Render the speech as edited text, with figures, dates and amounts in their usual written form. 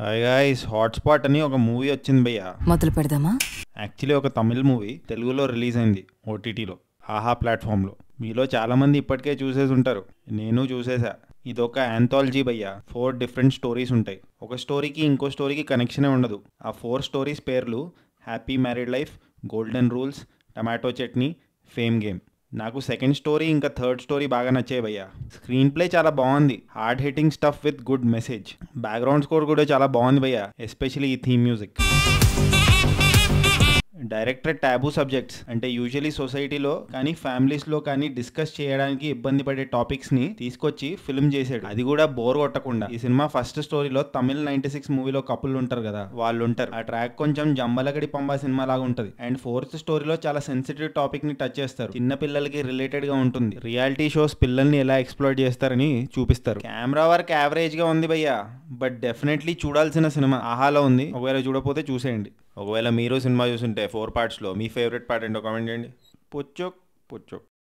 Hi guys, hotspot అని ఒక movie వచ్చింది భయ్య. మొదలు పెడదామా? యాక్చువల్లీ ఒక తమిళ్ మూవీ తెలుగులో రిలీజ్ అయింది ఓటీటీలో, ఆహా ప్లాట్ఫామ్లో. మీలో చాలామంది ఇప్పటికే చూసేసి ఉంటారు, నేను చూసేసా. ఇదొక యాంథాలజీ భయ్య. 4 డిఫరెంట్ స్టోరీస్ ఉంటాయి. ఒక స్టోరీకి ఇంకో స్టోరీకి కనెక్షనే ఉండదు. ఆ 4 స్టోరీస్ పేర్లు happy married life, golden rules, tomato chutney, fame game. నాకు సెకండ్ స్టోరీ ఇంకా థర్డ్ స్టోరీ బాగా నచ్చాయి భయ్య. స్క్రీన్ ప్లే చాలా బాగుంది, hard hitting stuff with good message. Background score కూడా చాలా బాగుంది భయ్య, ఎస్పెషలీ ఈ theme music. Director taboo subjects అంటే యూజువలీ సొసైటీలో కానీ ఫ్యామిలీస్లో కానీ డిస్కస్ చేయడానికి ఇబ్బంది పడే టాపిక్స్ని తీసుకొచ్చి ఫిల్మ్ చేసాడు, అది కూడా బోర్ కొట్టకుండా. ఈ సినిమా ఫస్ట్ స్టోరీలో తమిళ్ 96 మూవీలో కపుల్ ఉంటారు కదా, వాళ్ళు ఉంటారు. ఆ ట్రాక్ కొంచెం జంబలగడి పంబా సినిమా లాగా ఉంటుంది. అండ్ ఫోర్త్ స్టోరీలో చాలా సెన్సిటివ్ టాపిక్ ని టచ్ చేస్తారు, చిన్న పిల్లలకి రిలేటెడ్ గా ఉంటుంది. రియాలిటీ షోస్ పిల్లల్ని ఎలా ఎక్స్ప్లోర్ చేస్తారని చూపిస్తారు. కెమెరా వర్క్ యావరేజ్ గా ఉంది భయ్యా, బట్ డెఫినెట్లీ చూడాల్సిన సినిమా. ఆహాలో ఉంది, ఒకవేళ చూడకపోతే చూసేయండి. ఒకవేళ మీరు సినిమా చూసుంటే 4 పార్ట్స్లో మీ ఫేవరెట్ పార్ట్ ఏంటో కామెంట్ చేయండి. పుచ్చోక్ పుచ్చోక్.